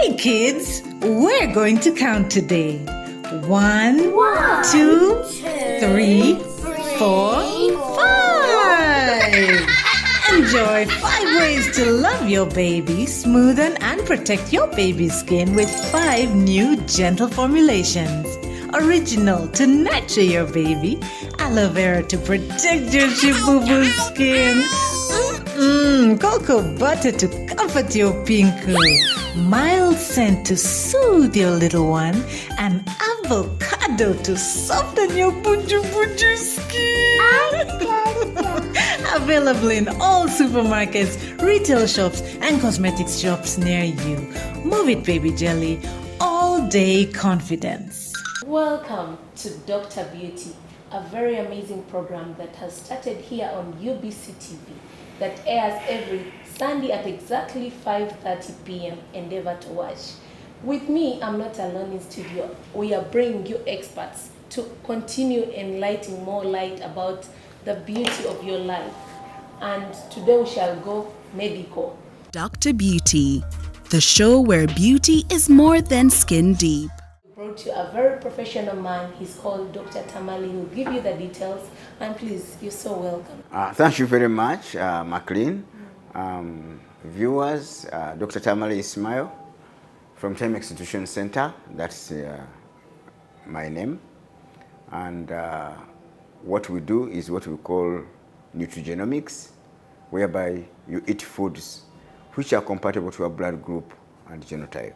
Hey kids, we're going to count today. One, two, three, 4, 5. Enjoy 5 ways to love your baby, smoothen and protect your baby's skin with 5 new gentle formulations. Original to nurture your baby, aloe vera to protect your chibubu skin. Cocoa butter to comfort your pinku, mild scent to soothe your little one, and avocado to soften your buju skin. Available in all supermarkets, retail shops, and cosmetics shops near you. Move it, baby jelly. All day confidence. Welcome to Dr. Beauty, a very amazing program that has started here on UBC TV that airs every Sunday at exactly 5:30 p.m. Endeavor to watch. With me, I'm not alone in studio. We are bringing you experts to continue enlightening more light about the beauty of your life. And today we shall go medical. Dr. Beauty, the show where beauty is more than skin deep. Brought you a very professional man. He's called Dr. Tamale. He'll give you the details. And please, you're so welcome. Thank you very much, McLean. Viewers, Dr. Tamale Ismail from Timex Institution Center. That's my name. And what we do is what we call nutrigenomics, whereby you eat foods which are compatible to your blood group and genotype.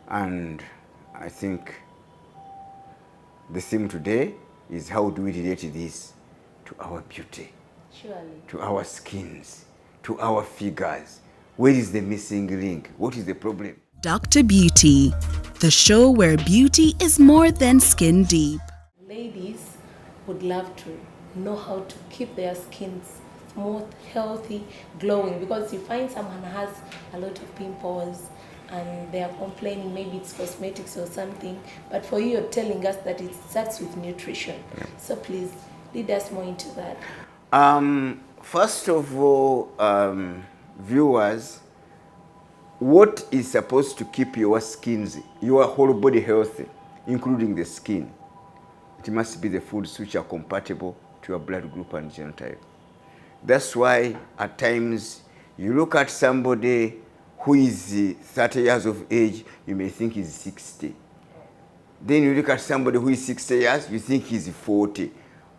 And I think the theme today is how do we relate this to our beauty, Surely. to our skins, to our figures. Where is the missing link? What is the problem? Dr. Beauty, the show where beauty is more than skin deep. Ladies would love to know how to keep their skins smooth, healthy, glowing, because you find someone has a lot of pimples and they are complaining maybe it's cosmetics or something, but for you you're telling us that it starts with nutrition. So please lead us more into that. First of all, viewers, what is supposed to keep your skins, your whole body healthy, including the skin? It must be the foods which are compatible to your blood group and genotype. That's why at times you look at somebody who is 30 years of age, you may think he's 60. Then you look at somebody who is 60 years, you think he's 40.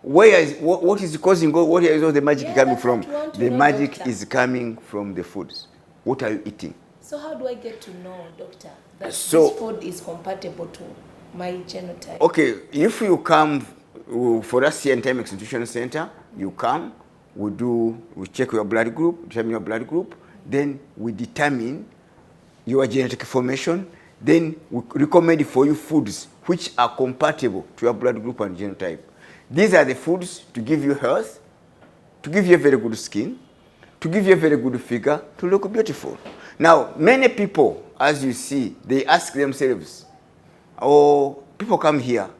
What is causing, what is all the magic coming from? The magic is coming from the foods. What are you eating? So how do I get to know, doctor, that this food is compatible to my genotype? Okay, if you come for us here in Timex Institution Center, you come, we check your blood group, determine your blood group, then we determine your genetic formation, then we recommend for you foods which are compatible to your blood group and genotype. These are the foods to give you health, to give you a very good skin, to give you a very good figure, to look beautiful. Now, many people, as you see, they ask themselves, or people come here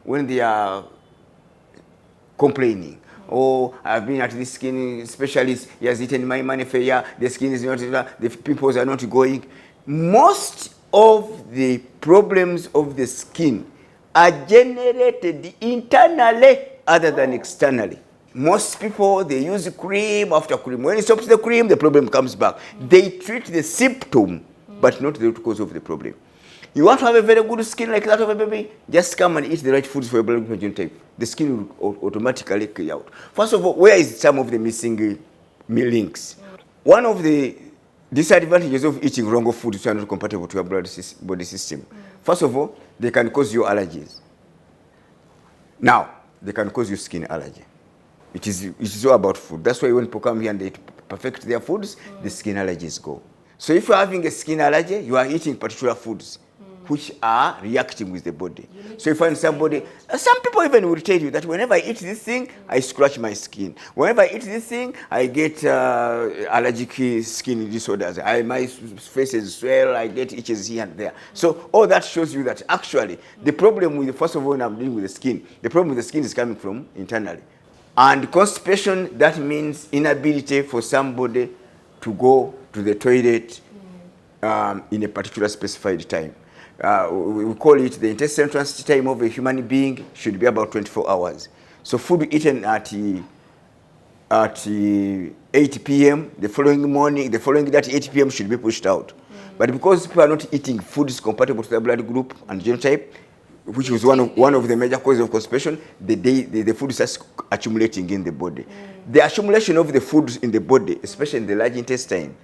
when they are complaining, I've been at this skin specialist, he has eaten my money for a year, the skin is not, the pimples are not going. Most of the problems of the skin are generated internally other than externally. Most people, they use cream after cream. When it stops the cream, the problem comes back. They treat the symptom, but not the root cause of the problem. You want to have a very good skin like that of a baby? Just come and eat the right foods for your blood group and genotype. The skin will automatically clear out. First of all, where is some of the missing links? One of the disadvantages of eating wrong foods which are not compatible to your body system. First of all, they can cause you allergies. Now, they can cause you skin allergy. It is all about food. That's why when people come here and they perfect their foods, the skin allergies go. So if you're having a skin allergy, you are eating particular foods which are reacting with the body. So you find somebody, some people even will tell you that whenever I eat this thing, I scratch my skin. Whenever I eat this thing, I get allergic skin disorders. My face is swell, I get itches here and there. So all that shows you that actually the problem with, first of all, when I'm dealing with the skin, the problem with the skin is coming from internally. And constipation, that means inability for somebody to go to the toilet in a particular specified time. We call it the intestinal transit time of a human being should be about 24 hours. So food eaten at 8 p.m. the following that 8 p.m. should be pushed out. But because people are not eating foods compatible to their blood group and genotype, which was one of the major causes of constipation, the food starts accumulating in the body. The accumulation of the foods in the body, especially in the large intestine,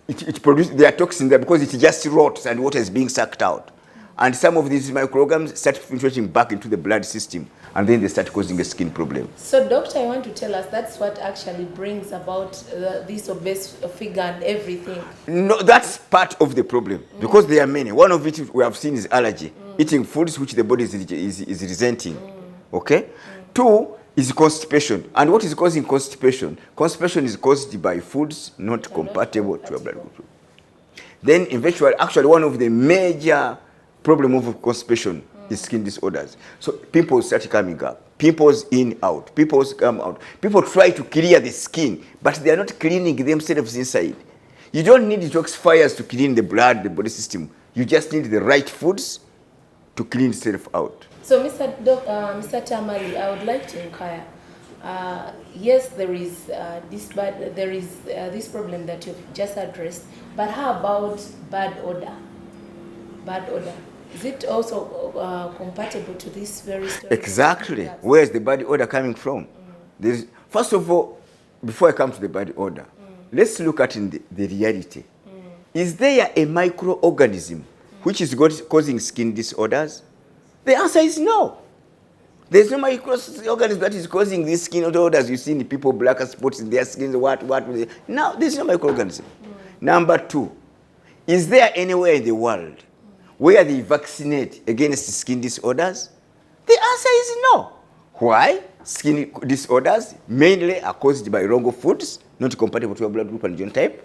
it produces, there are toxins there because it just rots and water is being sucked out. And some of these microorganisms start infiltrating back into the blood system, and then they start causing a skin problem. So, doctor, I want to tell us that's what actually brings about this obese figure and everything. No, that's part of the problem because there are many. One of it we have seen is allergy, eating foods which the body is resenting. Okay? 2 is constipation. And what is causing constipation? Constipation is caused by foods not compatible to your blood group. Then eventually, actually one of the major problem of constipation is skin disorders. So pimples start coming up. Pimples in, out. Pimples come out. People try to clear the skin, but they are not cleaning themselves inside. You don't need detoxifiers to clean the blood, the body system. You just need the right foods to clean itself out. So, Mr. Tamari, I would like to inquire. Yes, there is this problem that you've just addressed, but how about bad odor? Bad odor. Is it also compatible to this very story? Exactly. Where is the bad odor coming from? First of all, before I come to the bad odor, let's look at the reality. Is there a microorganism which is causing skin disorders? The answer is no. There's no microorganism that is causing these skin disorders. You see in people, black spots in their skin, what? No, there's no microorganism. Number 2, is there anywhere in the world where they vaccinate against skin disorders? The answer is no. Why? Skin disorders mainly are caused by wrong foods, not compatible to your blood group and genotype,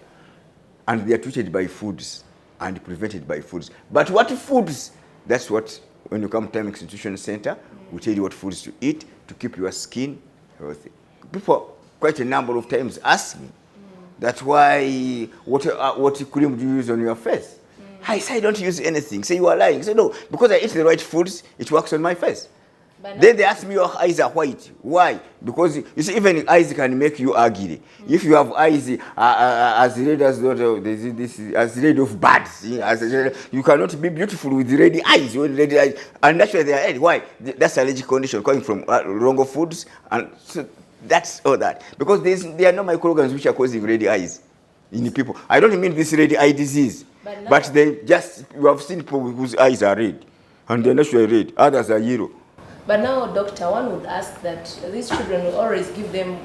and they are treated by foods and prevented by foods. But what foods? That's what, when you come to Timex Institution Center, we tell you what foods to eat to keep your skin healthy. People quite a number of times ask me, that's why, what cream do you use on your face? I say I don't use anything. Say you are lying. Say no, because I eat the right foods, it works on my face. Then they ask me, your eyes are white. Why? Because you see, even eyes can make you ugly. If you have eyes as red as as red of birds, you cannot be beautiful with red eyes. And that's why they are red. Why? That's allergic condition coming from wrong foods, and so that's all that. Because there are no microorganisms which are causing red eyes in people. I don't mean this red eye disease, but you have seen people whose eyes are red, and they're naturally red. Others are yellow. But now, doctor, one would ask that these children will always give them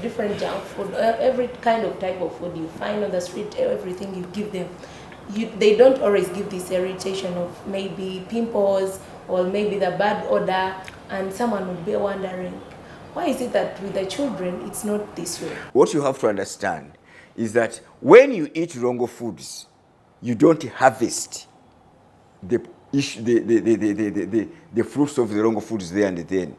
different junk food, every kind of type of food you find on the street, everything you give them. They don't always give this irritation of maybe pimples or maybe the bad odor, and someone would be wondering, why is it that with the children it's not this way? What you have to understand is that when you eat wrong foods, you don't harvest the fruits of the wrong foods there and then.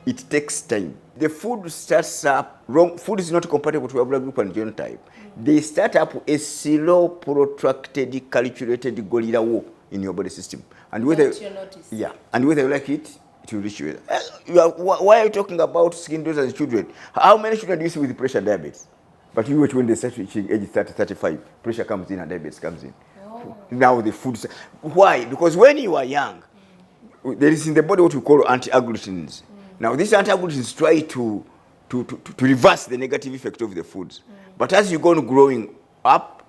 It takes time. The food starts up wrong. Food is not compatible to your blood group and genotype. They start up a slow, protracted, calculated gorilla war in your body system. And whether you like it, it will reach you. Why are you talking about skin disorders in children? How many children do you see with pressure diabetes? But you watch when they start reaching age 30, 35, pressure comes in and diabetes comes in. Now the food. Why? Because when you are young, there is in the body what we call anti-agglutins. Now these anti-agglutins try to reverse the negative effect of the foods. But as you go on growing up,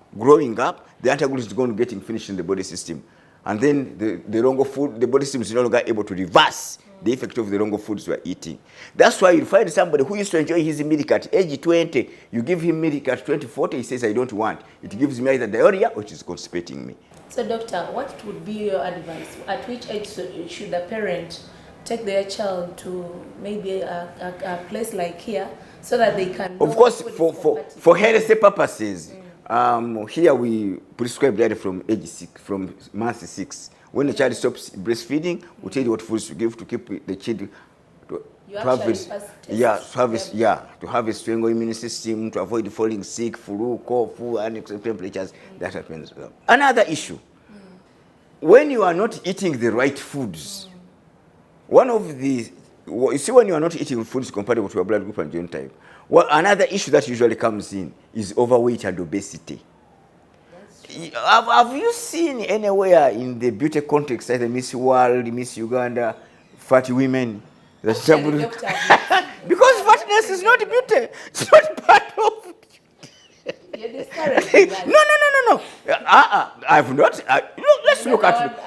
the anti-agglutins is going to getting finished in the body system. And then the wrong food, the body system is no longer able to reverse the effect of the wrong foods we are eating. That's why you find somebody who used to enjoy his milk at age 20, you give him milk at 20, 40, he says, I don't want. It gives me either diarrhea or it is constipating me. So doctor, what would be your advice? At which age should a parent take their child to maybe a place like here so that they can... Of course, for healthy purposes, here we prescribe diet from age 6, from month 6. When the child stops breastfeeding, we tell you what foods to give to keep the child You to have actually this, pass yeah, tests. to have this, yeah, to have a stronger immune system, to avoid falling sick, flu, cough, and extreme temperatures. That happens. Another issue, when you are not eating the right foods, one of the, you see, when you are not eating foods compatible to your blood group and genotype, well, another issue that usually comes in is overweight and obesity. Have you seen anywhere in the beauty context, like the Miss World, Miss Uganda, fat women? Actually, Dr. Because fatness is not beauty. It's not part of. You're discouraging that. No. I've not. Let's look at.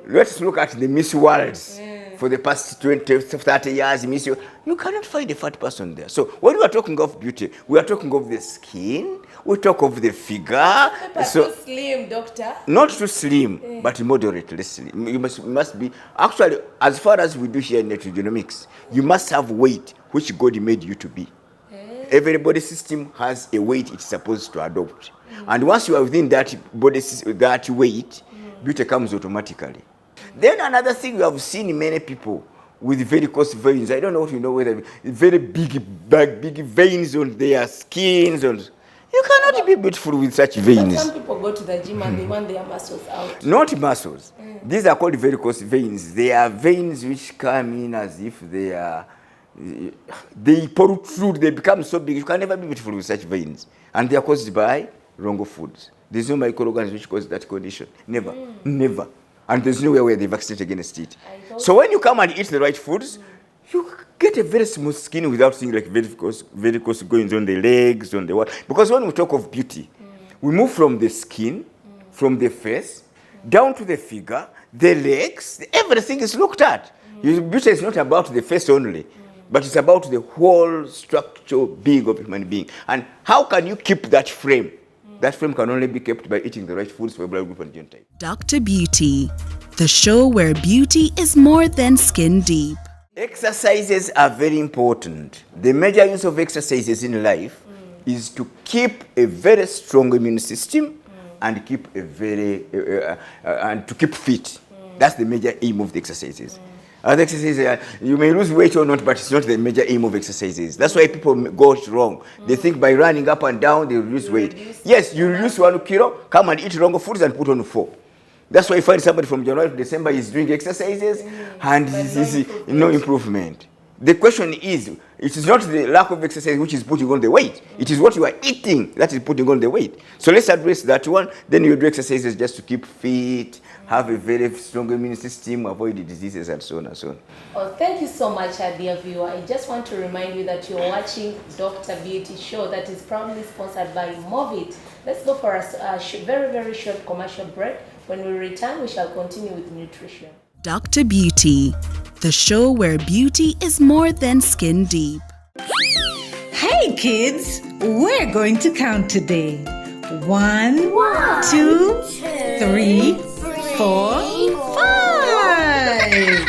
Let's look at the Miss Worlds for the past 20, 30 years. Miss, you cannot find a fat person there. So when we are talking of beauty, we are talking of the skin. We talk of the figure. So too slim, doctor. not too slim, but moderately slim. You must be, actually, as far as we do here in nutrigenomics, you must have weight which God made you to be. Every body system has a weight it's supposed to adopt. And once you are within that that weight, beauty comes automatically. Then another thing we have seen in many people with varicose veins. I don't know what you know, whether very big veins on their skins. You cannot be beautiful with such veins. But some people go to the gym and they want their muscles out. Not muscles. These are called varicose veins. They are veins which come in as if they protrude, they become so big. You can never be beautiful with such veins. And they are caused by wrong foods. There's no microorganism which causes that condition. Never. Never. And there's nowhere where they vaccinate against it. So when you come and eat the right foods, you get a very smooth skin without seeing like varicose goings on the legs, on the what. Because when we talk of beauty, we move from the skin, from the face, down to the figure, the legs, everything is looked at. Beauty is not about the face only, but it's about the whole structural being of a human being. And how can you keep that frame? That frame can only be kept by eating the right foods for blood group and genotype. Dr. Beauty, the show where beauty is more than skin deep. Exercises are very important. The major use of exercises in life is to keep a very strong immune system and keep a very and to keep fit. That's the major aim of the exercises. Other exercises, you may lose weight or not, but it's not the major aim of exercises. That's why people go wrong. They think by running up and down, they reduce weight. Yes, you reduce 1 kilo, come and eat wrong foods and put on 4. That's why you find somebody from January to December is doing exercises and no improvement. The question is, it is not the lack of exercise which is putting on the weight. It is what you are eating that is putting on the weight. So let's address that one. Then you do exercises just to keep fit, have a very strong immune system, avoid the diseases and so on and so on. Oh, thank you so much, dear viewer. I just want to remind you that you're watching Dr. Beauty Show that is proudly sponsored by Movit. Let's go for a very, very short commercial break. When we return, we shall continue with nutrition. Dr. Beauty, the show where beauty is more than skin deep. Hey kids, we're going to count today. 1, 2, 3, 4, 5.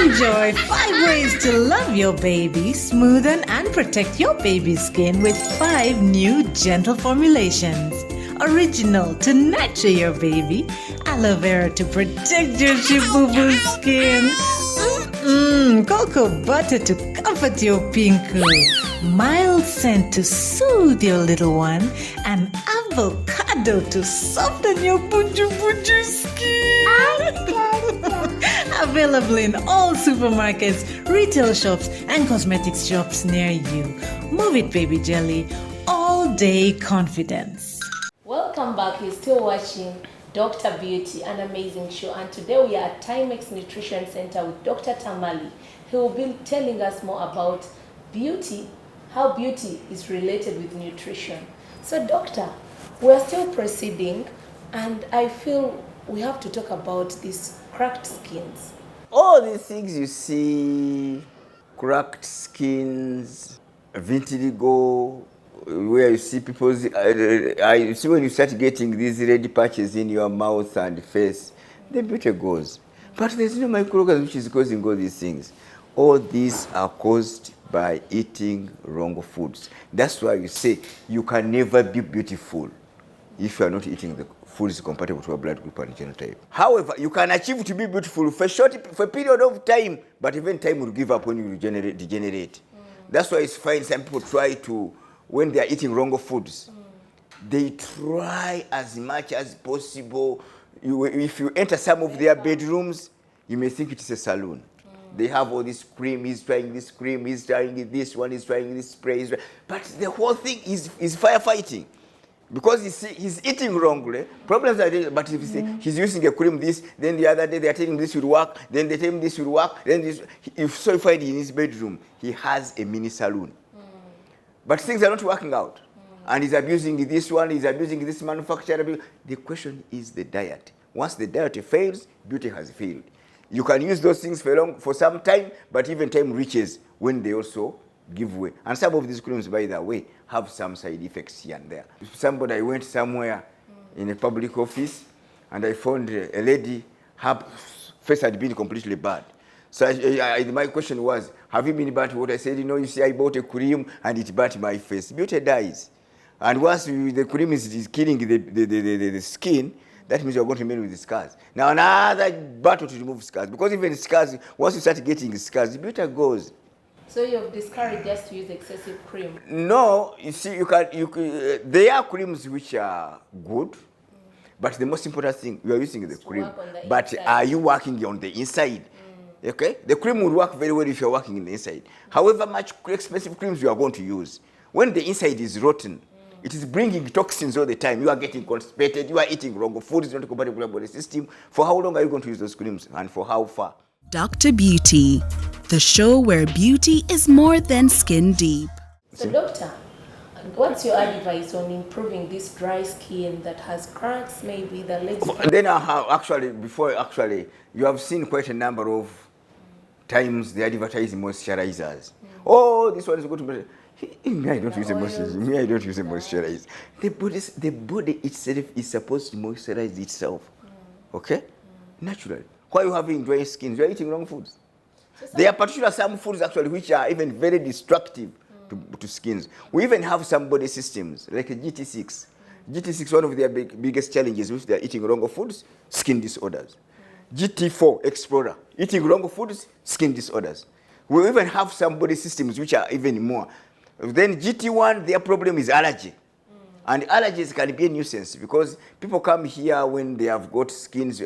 Enjoy 5 ways to love your baby, smoothen and protect your baby's skin with 5 new gentle formulations. Original to nurture your baby, aloe vera to protect your chibubu skin, cocoa butter to comfort your pinku, mild scent to soothe your little one, and avocado to soften your buju skin. Available in all supermarkets, retail shops, and cosmetics shops near you. Move it, baby jelly. All day confidence. Welcome back. You're still watching Dr. Beauty, an amazing show. And today we are at Timex Nutrition Center with Dr. Tamali, who will be telling us more about beauty, how beauty is related with nutrition. So, doctor, we're still proceeding, and I feel we have to talk about these cracked skins. All these things you see, cracked skins, vitiligo, where you see people's, I see when you start getting these red patches in your mouth and face, the beauty goes. But there's no microorganism which is causing all these things. All these are caused by eating wrong foods. That's why you say you can never be beautiful if you are not eating the foods compatible to your blood group and genotype. However, you can achieve to be beautiful for a period of time, but even time will give up when you degenerate. That's why it's fine some people try to, when they are eating wrong foods, they try as much as possible. If you enter some of their bedrooms, you may think it is a salon. They have all this cream, he's trying this cream, he's trying this one, he's trying this spray. But the whole thing is firefighting. Because he's eating wrongly, problems are there, but if you see, he's using a cream this, then the other day they are telling him this will work, then they tell him this will work, then this, if so you find in his bedroom, he has a mini saloon. But things are not working out. And he's abusing this one, he's abusing this manufacturer. The question is the diet. Once the diet fails, beauty has failed. You can use those things for some time, but even time reaches when they also give way. And some of these creams, by the way, have some side effects here and there. If I went somewhere in a public office and I found a lady, her face had been completely bad. So my question was, have you been burnt what? I said, you see, I bought a cream and it burnt my face. Beauty dies. And once the cream is killing the skin, that means you're going to remain with the scars. Now another battle to remove scars, because even scars, once you start getting scars, the beauty goes. So you've discouraged just to use excessive cream? No, you see, there are creams which are good, but the most important thing, you are using the cream. But inside. Are you working on the inside? Okay? The cream will work very well if you're working in the inside. However much expensive creams you are going to use, when the inside is rotten, it is bringing toxins all the time. You are getting constipated, you are eating wrong food, is not compatible with your body system. For how long are you going to use those creams and for how far? Dr. Beauty, the show where beauty is more than skin deep. So doctor, what's your advice on improving this dry skin that has cracks, maybe the legs? Then you have seen quite a number of times they advertise moisturizers. Oh, this one is good to me, I don't use a moisturizer. Me, I don't use a moisturizer. The body itself is supposed to moisturize itself. Okay? Naturally. Why are you having dry skin? You are eating wrong foods. There are particular some foods actually which are even very destructive to skins. We even have some body systems like a GT6. GT6, one of their biggest challenges which they are eating wrong foods, skin disorders. GT4 Explorer, eating wrong foods, skin disorders. We even have some body systems which are even more. Then GT1, their problem is allergy. And allergies can be a nuisance because people come here when they have got skins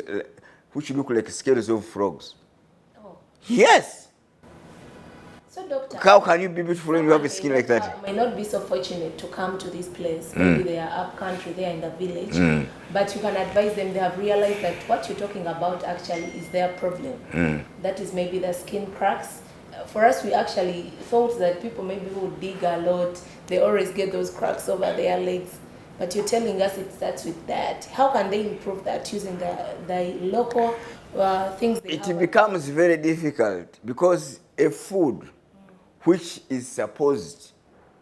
which look like scales of frogs. Oh. Yes. So doctor, how can you be beautiful when you have a skin like that? May not be so fortunate to come to this place. Maybe they are up country, they are in the village. But you can advise them, they have realized that what you're talking about actually is their problem. That is maybe the skin cracks. For us, we actually thought that people maybe would dig a lot. They always get those cracks over their legs. But you're telling us it starts with that. How can they improve that using the local things they have? It becomes very difficult because a food which is supposed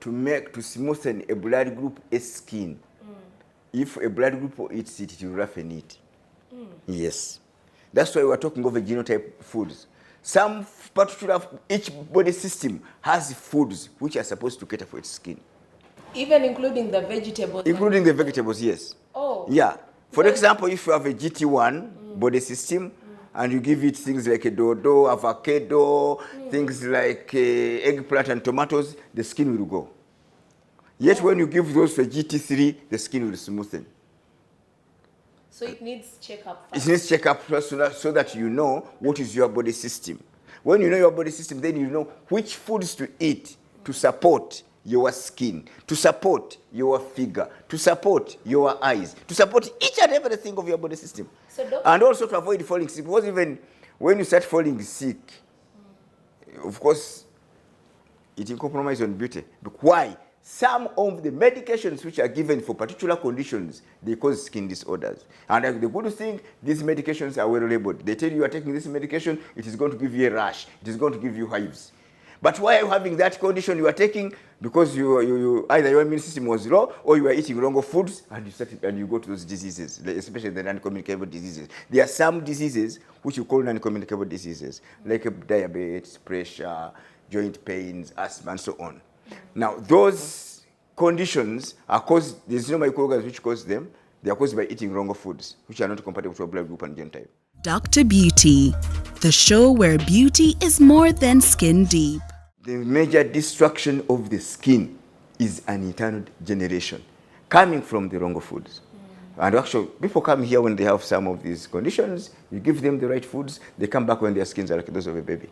to smoothen a blood group A skin, if a blood group eats it, it will roughen it. Yes. That's why we're talking of a genotype foods. Some particular, each body system has foods which are supposed to cater for its skin. Even including the vegetables? Including the vegetables, yes. Oh. Yeah. For example, if you have a GT1 body system and you give it things like a dodo, avocado, things like eggplant and tomatoes, the skin will go. Yet when you give those for GT3, the skin will smoothen. So it needs checkup first. It needs checkup first so that you know what is your body system. When you know your body system, then you know which foods to eat to support your skin, to support your figure, to support your eyes, to support each and everything of your body system. So and also to avoid falling sick, because even when you start falling sick, of course, it will compromise on beauty. But why? Some of the medications which are given for particular conditions, they cause skin disorders. And the good thing, these medications are well labeled. They tell you are taking this medication, it is going to give you a rash, it is going to give you hives. But why are you having that condition you are taking? Because you either your immune system was low or you are eating wrong foods and you go to those diseases, especially the non-communicable diseases. There are some diseases which you call non-communicable diseases, like diabetes, pressure, joint pains, asthma, and so on. Now, those conditions are caused, there's no microorganisms which cause them. They are caused by eating wrong foods, which are not compatible to our blood group and genotype. Dr. Beauty, the show where beauty is more than skin deep. The major destruction of the skin is an internal generation coming from the wrong foods. And actually, people come here when they have some of these conditions, you give them the right foods, they come back when their skins are like those of a baby.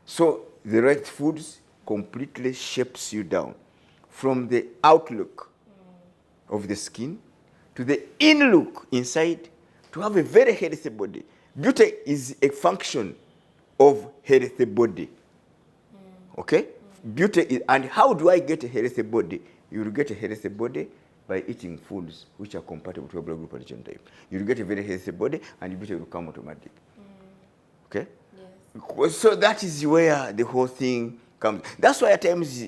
So the right foods completely shapes you down from the outlook of the skin to the in look inside to have a very healthy body. Beauty is a function of healthy body. Okay? Beauty is, and how do I get a healthy body? You will get a healthy body by eating foods which are compatible to your blood group and genotype. You will get a very healthy body and your beauty will come automatic. Okay? Yes. So that is where the whole thing comes. That's why at times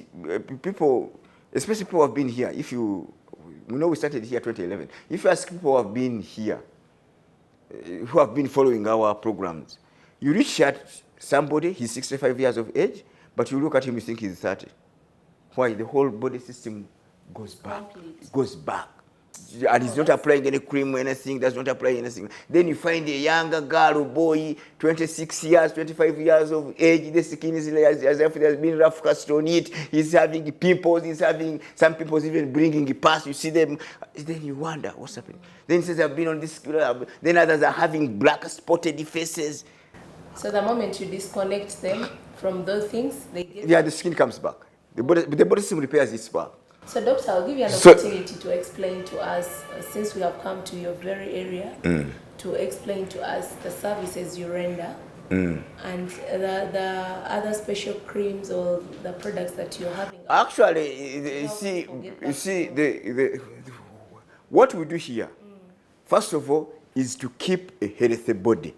people, especially people who have been here, if you know we started here 2011, if you ask people who have been here, who have been following our programs, you reach out somebody, he's 65 years of age, but you look at him, you think he's 30. Why? The whole body system goes back. It goes back. And he's not applying any cream or anything, does not apply anything. Then you find a younger girl or boy, 26 years, 25 years of age, the skin is as if there's been rough cast on it, he's having pimples, he's having, some pimples even bringing past, you see them, then you wonder what's happening. Then he says, I've been on this, then others are having black spotted faces. So the moment you disconnect them from those things, they get... Yeah, the skin comes back. The body system repairs its back. So doctor, I'll give you an opportunity to explain to us, since we have come to your very area, to explain to us the services you render and the other special creams or the products that you're having. Actually, you see, what we do here, first of all, is to keep a healthy body.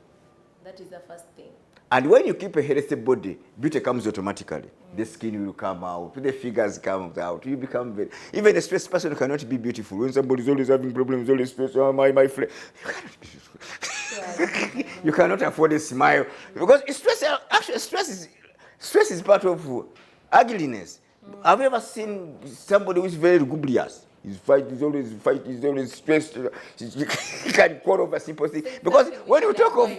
That is the first thing. And when you keep a healthy body, beauty comes automatically. The skin will come out, the figures come out. You become very... Even a stressed person cannot be beautiful. When somebody's always having problems, always stressed, oh, my friend. You cannot afford a smile. Because stress is part of ugliness. Have you ever seen somebody who is very lugubrious? He's always stressed. He can call over simple things. Because when you talk of,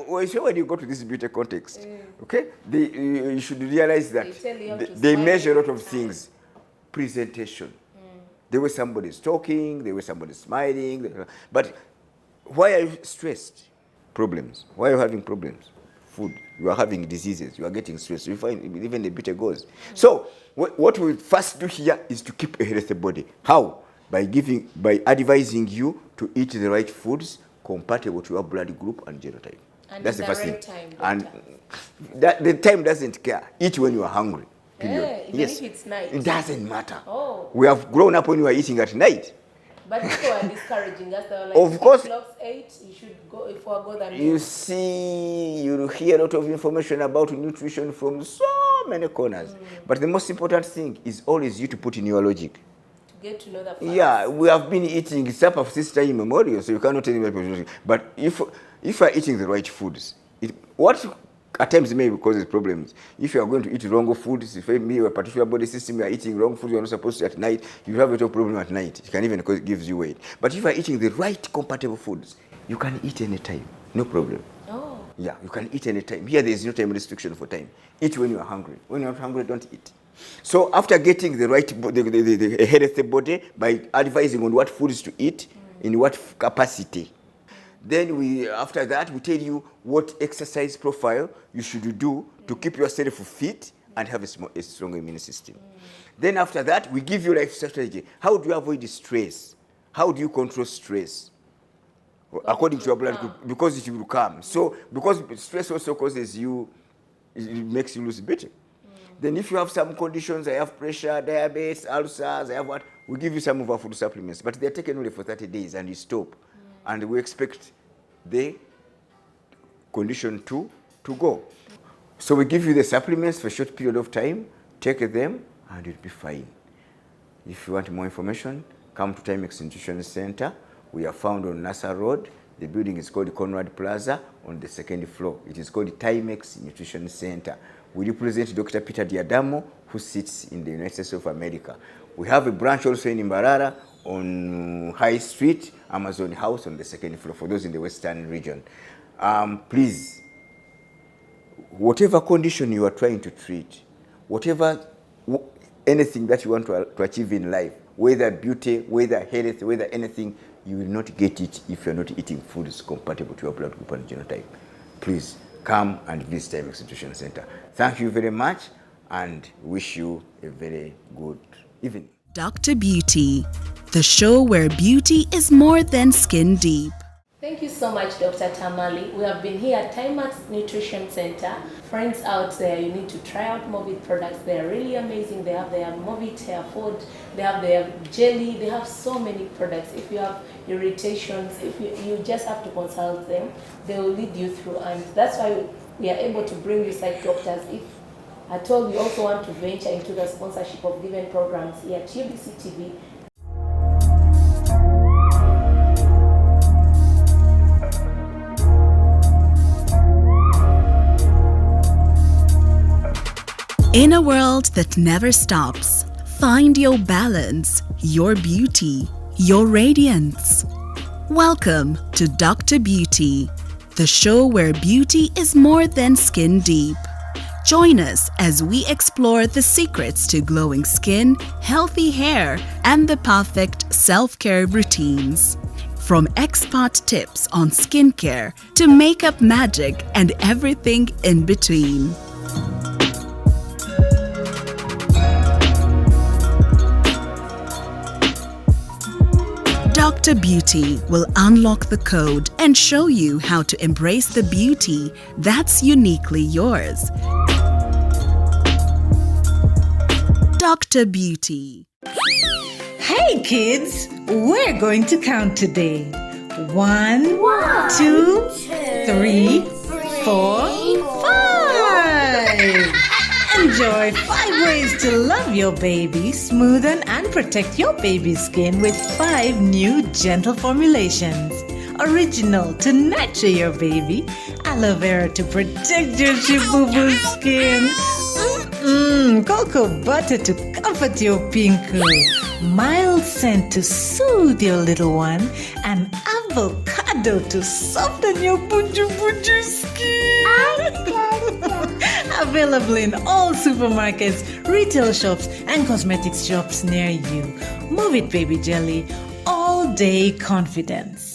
when you go to this beauty context, okay, you should realize that they measure a lot of things. Presentation. The way somebody's talking, the way somebody's smiling. But why are you stressed? Problems. Why are you having problems? Food. You are having diseases. You are getting stressed. You find even the beauty goes. So, what we first do here is to keep a healthy body. How? By advising you to eat the right foods compatible to your blood group and genotype. And that's the first thing. Time, and the time doesn't care. Eat when you are hungry. Even if it's night. It doesn't matter. Oh. We have grown up when we are eating at night. But people are discouraging us. They were like, of course. Clocks 8, you should go forego that. You see, you hear a lot of information about nutrition from so many corners. But the most important thing is always you to put in your logic. To get to know the facts. Yeah, we have been eating supper since time immemorial, so you cannot tell me. But if you are eating the right foods, what at times may cause problems. If you are going to eat wrong foods, if maybe a particular body system you are eating wrong foods, you are not supposed to at night, you have a little problem at night. It can even cause gives you weight. But if you are eating the right compatible foods, you can eat anytime, no problem. Oh. Yeah, you can eat anytime. Here there is no time restriction for time. Eat when you are hungry. When you are not hungry, don't eat. So after getting the right the healthy body by advising on what foods to eat, in what capacity, then after that we tell you what exercise profile you should do to keep yourself fit and have a strong immune system. Then after that we give you life strategy. How do you avoid stress? How do you control stress? According to your blood group, because it will come. So because stress also causes you, it makes you lose weight. Then if you have some conditions, I have pressure, diabetes, ulcers, I have what, we give you some of our food supplements, but they're taken only for 30 days and you stop. And we expect the condition to go. So we give you the supplements for a short period of time, take them, and you'll be fine. If you want more information, come to Timex Nutrition Center. We are found on Nassau Road. The building is called Conrad Plaza on the second floor. It is called Timex Nutrition Center. We represent Dr. Peter Diadamo, who sits in the United States of America. We have a branch also in Imbarara on High Street, Amazon House on the second floor for those in the Western region. Please, whatever condition you are trying to treat, anything that you want to achieve in life, whether beauty, whether health, whether anything, you will not get it if you're not eating foods compatible to your blood group and genotype. Please come and visit Timex Institution Center. Thank you very much and wish you a very good evening. Dr. Beauty, the show where beauty is more than skin deep. Thank you so much, Dr. Tamali. We have been here at Timex Nutrition Center. Friends out there, you need to try out Movit products. They are really amazing. They have their Movit hair food, they have their jelly, they have so many products. If you have irritations, if you just have to consult them, they will lead you through. And that's why we are able to bring you such doctors. If at all you also want to venture into the sponsorship of given programs here at UBC TV, In a world that never stops, find your balance, your beauty, your radiance. Welcome to Dr. Beauty, the show where beauty is more than skin deep. Join us as we explore the secrets to glowing skin, healthy hair, and the perfect self-care routines. From expert tips on skincare to makeup magic and everything in between. Dr. Beauty will unlock the code and show you how to embrace the beauty that's uniquely yours. Dr. Beauty. Hey kids, we're going to count today. 1, 2, 3, 4, 5. Enjoy 5 ways to love your baby, smoothen and protect your baby's skin with 5 new gentle formulations. Original to nurture your baby, aloe vera to protect your chibubu skin, cocoa butter to comfort your pinku, mild scent to soothe your little one, and avocado to soften your buju skin. Available in all supermarkets, retail shops, and cosmetics shops near you. Move it, baby jelly. All day confidence.